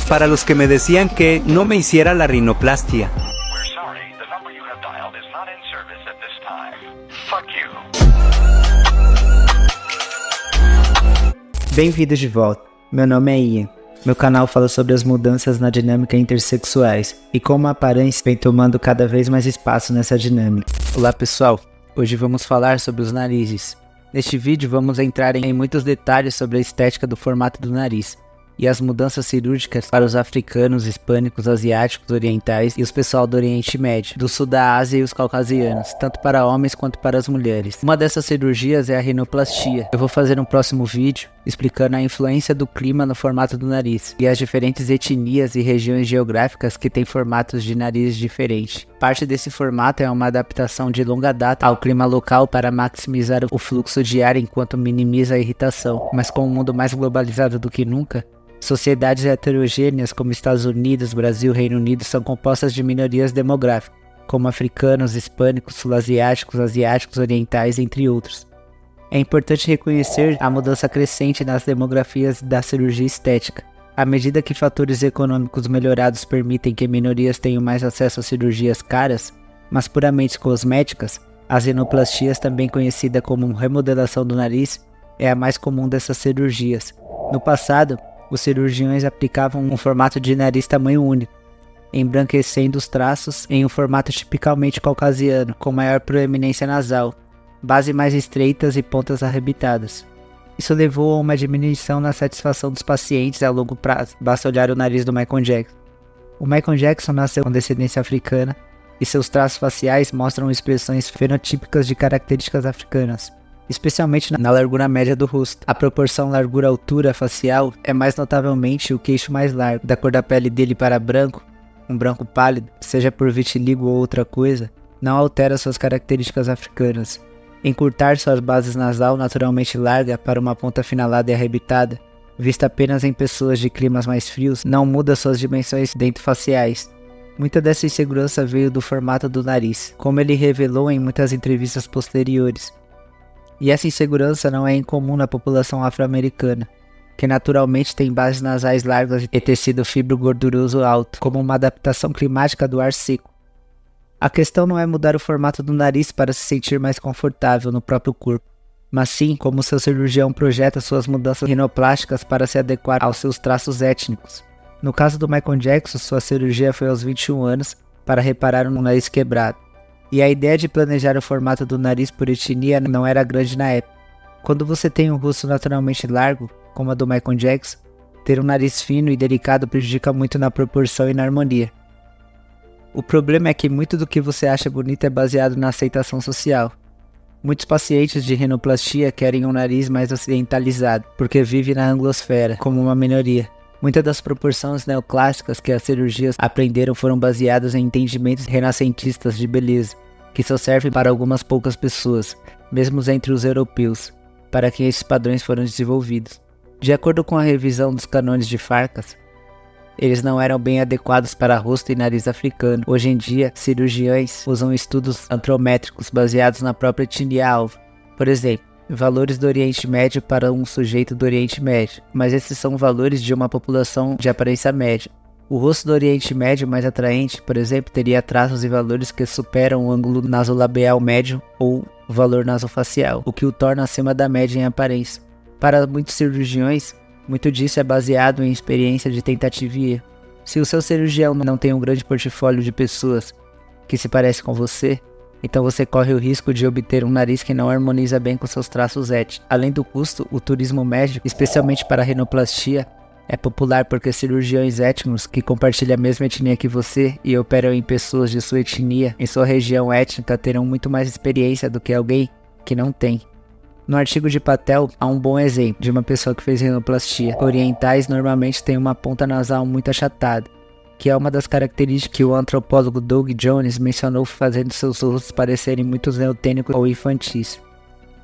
para los que me decían que no me hiciera la rinoplastia. Bem-vindos de volta, meu nome é Ian. Meu canal fala sobre as mudanças na dinâmica intersexuais e como a aparência vem tomando cada vez mais espaço nessa dinâmica. Olá pessoal, hoje vamos falar sobre os narizes. Neste vídeo vamos entrar em muitos detalhes sobre a estética do formato do nariz e as mudanças cirúrgicas para os africanos, hispânicos, asiáticos, orientais e os pessoal do Oriente Médio, do sul da Ásia e os caucasianos, tanto para homens quanto para as mulheres. Uma dessas cirurgias é a rinoplastia. Eu vou fazer um próximo vídeo explicando a influência do clima no formato do nariz e as diferentes etnias e regiões geográficas que têm formatos de nariz diferentes. Parte desse formato é uma adaptação de longa data ao clima local para maximizar o fluxo de ar enquanto minimiza a irritação, mas com um mundo mais globalizado do que nunca, sociedades heterogêneas como Estados Unidos, Brasil e Reino Unido são compostas de minorias demográficas, como africanos, hispânicos, sul-asiáticos, asiáticos, orientais, entre outros. É importante reconhecer a mudança crescente nas demografias da cirurgia estética. À medida que fatores econômicos melhorados permitem que minorias tenham mais acesso a cirurgias caras, mas puramente cosméticas, as rinoplastias, também conhecida como remodelação do nariz, é a mais comum dessas cirurgias. No passado, os cirurgiões aplicavam um formato de nariz tamanho único, embranquecendo os traços em um formato tipicamente caucasiano, com maior proeminência nasal, base mais estreitas e pontas arrebitadas. Isso levou a uma diminuição na satisfação dos pacientes a longo prazo. Basta olhar o nariz do Michael Jackson. O Michael Jackson nasceu com descendência africana e seus traços faciais mostram expressões fenotípicas de características africanas, especialmente na largura média do rosto. A proporção largura-altura facial é mais notavelmente o queixo mais largo. Da cor da pele dele para branco, um branco pálido, seja por vitiligo ou outra coisa, não altera suas características africanas. Encurtar suas bases nasal naturalmente larga para uma ponta afinalada e arrebitada, vista apenas em pessoas de climas mais frios, não muda suas dimensões dentofaciais. Muita dessa insegurança veio do formato do nariz, como ele revelou em muitas entrevistas posteriores. E essa insegurança não é incomum na população afro-americana, que naturalmente tem bases nasais largas e tecido fibro gorduroso alto, como uma adaptação climática do ar seco. A questão não é mudar o formato do nariz para se sentir mais confortável no próprio corpo, mas sim como seu cirurgião projeta suas mudanças rinoplásticas para se adequar aos seus traços étnicos. No caso do Michael Jackson, sua cirurgia foi aos 21 anos para reparar um nariz quebrado. E a ideia de planejar o formato do nariz por etnia não era grande na época. Quando você tem um rosto naturalmente largo, como a do Michael Jackson, ter um nariz fino e delicado prejudica muito na proporção e na harmonia. O problema é que muito do que você acha bonito é baseado na aceitação social. Muitos pacientes de rinoplastia querem um nariz mais ocidentalizado, porque vive na anglosfera, como uma minoria. Muitas das proporções neoclássicas que as cirurgias aprenderam foram baseadas em entendimentos renascentistas de beleza, que só servem para algumas poucas pessoas, mesmo entre os europeus, para quem esses padrões foram desenvolvidos. De acordo com a revisão dos cânones de Farkas, eles não eram bem adequados para rosto e nariz africano. Hoje em dia, cirurgiões usam estudos antrométricos baseados na própria etnia-alvo. Por exemplo, valores do Oriente Médio para um sujeito do Oriente Médio, mas esses são valores de uma população de aparência média. O rosto do Oriente Médio mais atraente, por exemplo, teria traços e valores que superam o ângulo nasolabial médio ou o valor nasofacial, o que o torna acima da média em aparência. Para muitos cirurgiões, muito disso é baseado em experiência de tentativa e erro. Se o seu cirurgião não tem um grande portfólio de pessoas que se parecem com você, então você corre o risco de obter um nariz que não harmoniza bem com seus traços étnicos. Além do custo, o turismo médico, especialmente para a rinoplastia, é popular porque cirurgiões étnicos que compartilham a mesma etnia que você e operam em pessoas de sua etnia, em sua região étnica, terão muito mais experiência do que alguém que não tem. No artigo de Patel, há um bom exemplo de uma pessoa que fez rinoplastia. Orientais normalmente têm uma ponta nasal muito achatada, que é uma das características que o antropólogo Doug Jones mencionou, fazendo seus rostos parecerem muito neotênicos ou infantis.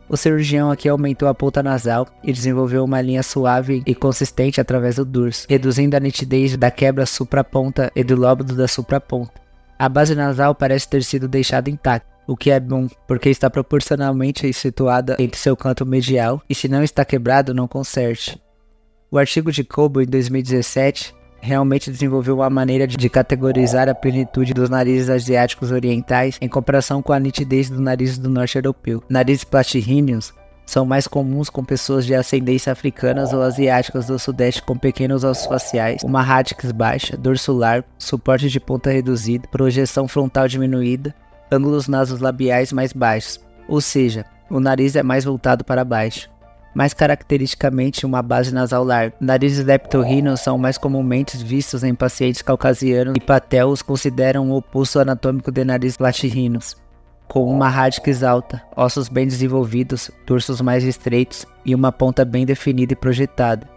O cirurgião aqui aumentou a ponta nasal e desenvolveu uma linha suave e consistente através do dorso, reduzindo a nitidez da quebra supraponta e do lóbulo da supraponta. A base nasal parece ter sido deixada intacta, o que é bom, porque está proporcionalmente situada entre seu canto medial e, se não está quebrado, não conserte. O artigo de Cobo, em 2017, realmente desenvolveu uma maneira de categorizar a plenitude dos narizes asiáticos orientais em comparação com a nitidez do nariz do norte europeu. Narizes platirríneos são mais comuns com pessoas de ascendência africanas ou asiáticas do sudeste com pequenos ossos faciais, uma rádix baixa, dorso largo, suporte de ponta reduzido, projeção frontal diminuída, ângulos nasoslabiais mais baixos, ou seja, o nariz é mais voltado para baixo. Mais caracteristicamente, uma base nasal larga. Narizes leptorríneos são mais comumente vistos em pacientes caucasianos e Patel os consideram o oposto anatômico de narizes platirríneos, com uma rádix alta, ossos bem desenvolvidos, dorsos mais estreitos e uma ponta bem definida e projetada.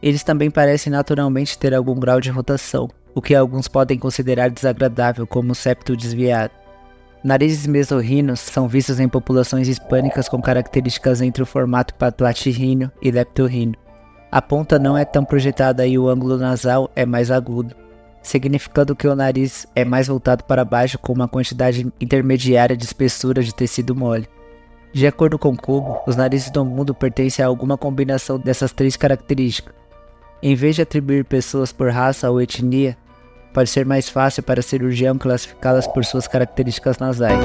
Eles também parecem naturalmente ter algum grau de rotação, o que alguns podem considerar desagradável como septo desviado. Narizes mesorríneos são vistos em populações hispânicas com características entre o formato platirríneo e leptorríneo. A ponta não é tão projetada e o ângulo nasal é mais agudo, significando que o nariz é mais voltado para baixo com uma quantidade intermediária de espessura de tecido mole. De acordo com Kubo, os narizes do mundo pertencem a alguma combinação dessas três características. Em vez de atribuir pessoas por raça ou etnia, pode ser mais fácil para o cirurgião classificá-las por suas características nasais.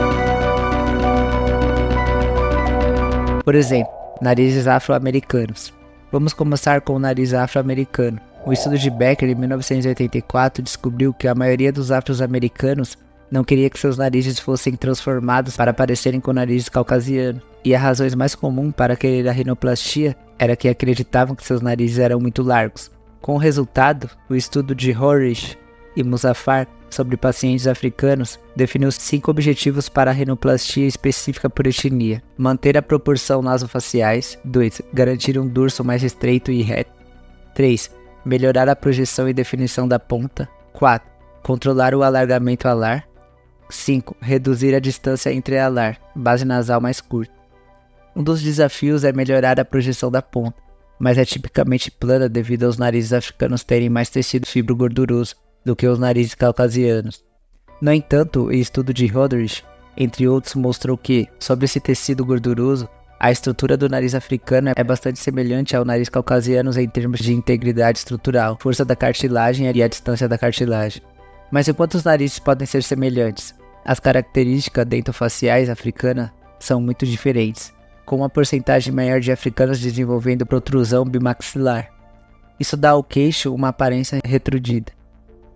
Por exemplo, narizes afro-americanos. Vamos começar com o nariz afro-americano. O estudo de Becker, em 1984, descobriu que a maioria dos afro-americanos não queria que seus narizes fossem transformados para parecerem com narizes caucasianos, e a razão mais comum para querer a rinoplastia era que acreditavam que seus narizes eram muito largos. Com o resultado, o estudo de Horrich e Muzaffar sobre pacientes africanos definiu 5 objetivos para a rinoplastia específica por etnia: manter a proporção nasofaciais, 2. Garantir um dorso mais estreito e reto, 3. Melhorar a projeção e definição da ponta, 4. Controlar o alargamento alar, 5. Reduzir a distância entre alar, base nasal mais curta. Um dos desafios é melhorar a projeção da ponta, mas é tipicamente plana devido aos narizes africanos terem mais tecido fibro-gorduroso do que os narizes caucasianos. No entanto, o estudo de Roderich, entre outros, mostrou que, sobre esse tecido gorduroso, a estrutura do nariz africano é bastante semelhante ao nariz caucasiano em termos de integridade estrutural, força da cartilagem e a distância da cartilagem. Mas enquanto os narizes podem ser semelhantes, as características dentofaciais africanas são muito diferentes, com uma porcentagem maior de africanos desenvolvendo protrusão bimaxilar. Isso dá ao queixo uma aparência retrudida,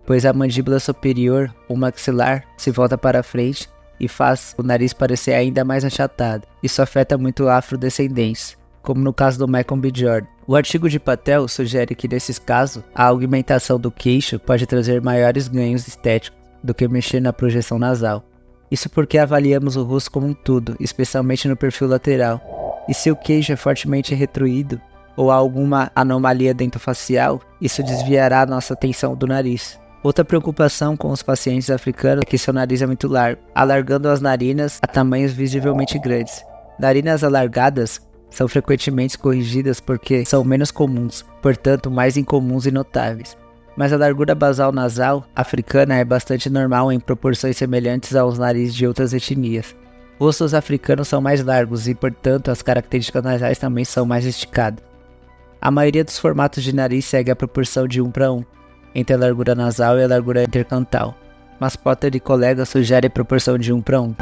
pois a mandíbula superior, ou maxilar, se volta para frente e faz o nariz parecer ainda mais achatado. Isso afeta muito a afrodescendência, como no caso do Michael B. Jordan. O artigo de Patel sugere que nesses casos, a augmentação do queixo pode trazer maiores ganhos estéticos do que mexer na projeção nasal. Isso porque avaliamos o rosto como um todo, especialmente no perfil lateral. E se o queixo é fortemente retruído, ou há alguma anomalia dentofacial, isso desviará a nossa atenção do nariz. Outra preocupação com os pacientes africanos é que seu nariz é muito largo, alargando as narinas a tamanhos visivelmente grandes. Narinas alargadas são frequentemente corrigidas porque são menos comuns, portanto mais incomuns e notáveis. Mas a largura basal nasal africana é bastante normal em proporções semelhantes aos narizes de outras etnias. Rostos africanos são mais largos e, portanto, as características nasais também são mais esticadas. A maioria dos formatos de nariz segue a proporção de 1:1. Entre a largura nasal e a largura intercantal, mas Potter e colegas sugerem a proporção de 1:1.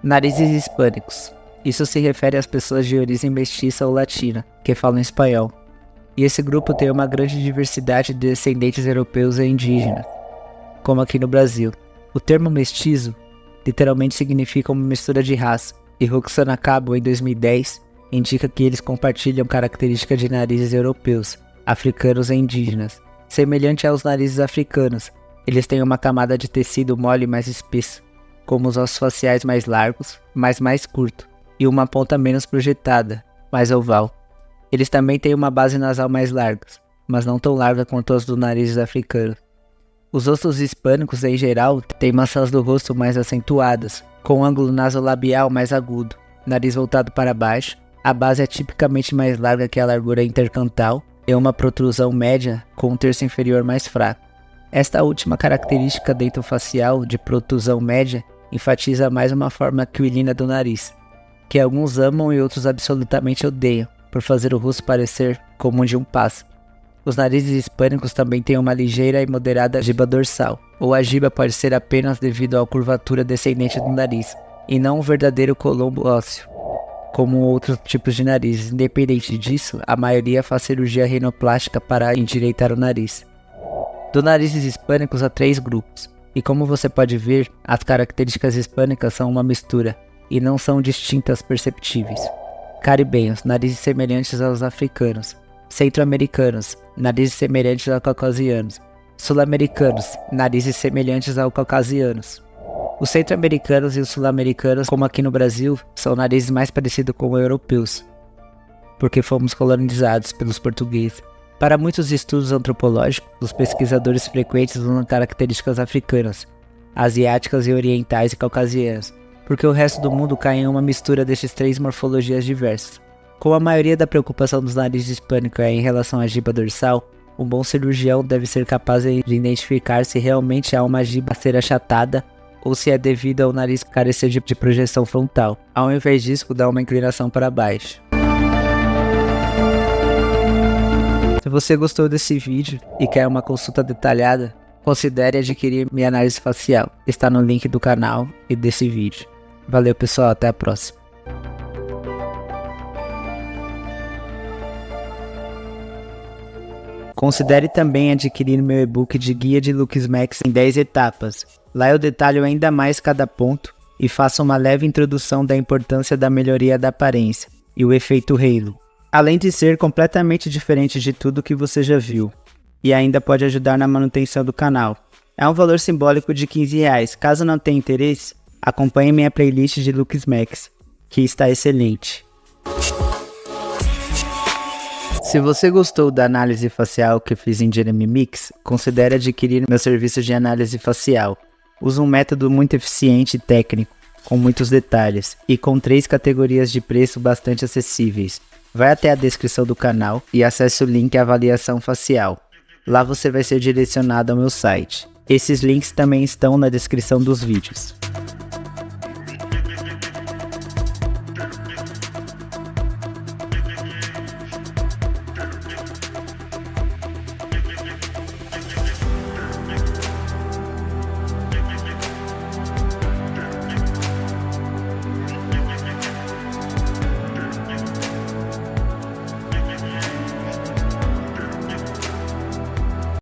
Narizes hispânicos. Isso se refere às pessoas de origem mestiça ou latina, que falam espanhol. E esse grupo tem uma grande diversidade de descendentes europeus e indígenas, como aqui no Brasil. O termo mestiço literalmente significa uma mistura de raça, e Roxana Cabo, em 2010, indica que eles compartilham características de narizes europeus, africanos e indígenas. Semelhante aos narizes africanos, eles têm uma camada de tecido mole mais espesso, como os ossos faciais mais largos, mas mais curto, e uma ponta menos projetada, mais oval. Eles também têm uma base nasal mais larga, mas não tão larga quanto as dos narizes africanos. Os rostos hispânicos, em geral, têm maçãs do rosto mais acentuadas, com ângulo nasolabial mais agudo, nariz voltado para baixo. A base é tipicamente mais larga que a largura intercantal e uma protrusão média com um terço inferior mais fraco. Esta última característica dentofacial de protrusão média enfatiza mais uma forma aquilina do nariz, que alguns amam e outros absolutamente odeiam, por fazer o rosto parecer como o de um pássaro. Os narizes hispânicos também têm uma ligeira e moderada giba dorsal, ou a giba pode ser apenas devido à curvatura descendente do nariz, e não um verdadeiro colombo ósseo, como outros tipos de narizes. Independente disso, a maioria faz cirurgia rinoplástica para endireitar o nariz. Do narizes hispânicos há 3 grupos, e como você pode ver, as características hispânicas são uma mistura, e não são distintas perceptíveis. Caribenhos, narizes semelhantes aos africanos. Centro-americanos, narizes semelhantes aos caucasianos. Sul-americanos, narizes semelhantes aos caucasianos. Os centro-americanos e os sul-americanos, como aqui no Brasil, são narizes mais parecidos com os europeus, porque fomos colonizados pelos portugueses. Para muitos estudos antropológicos, os pesquisadores frequentes usam características africanas, asiáticas e orientais e caucasianas, porque o resto do mundo cai em uma mistura desses 3 morfologias diversas. Como a maioria da preocupação dos narizes hispânicos é em relação à giba dorsal, um bom cirurgião deve ser capaz de identificar se realmente há uma giba a ser achatada ou se é devido ao nariz carecer de projeção frontal, ao invés disso dar uma inclinação para baixo. Se você gostou desse vídeo e quer uma consulta detalhada, considere adquirir minha análise facial. Está no link do canal e desse vídeo. Valeu pessoal, até a próxima. Considere também adquirir meu e-book de Guia de Looks Max em 10 etapas. Lá eu detalho ainda mais cada ponto e faço uma leve introdução da importância da melhoria da aparência e o efeito halo, além de ser completamente diferente de tudo que você já viu, e ainda pode ajudar na manutenção do canal. É um valor simbólico de R$15. Caso não tenha interesse, acompanhe minha playlist de Looks Max, que está excelente. Se você gostou da análise facial que fiz em Jeremy Mix, considere adquirir meu serviço de análise facial. Uso um método muito eficiente e técnico, com muitos detalhes, e com 3 categorias de preço bastante acessíveis. Vai até a descrição do canal e acesse o link Avaliação Facial. Lá você vai ser direcionado ao meu site. Esses links também estão na descrição dos vídeos.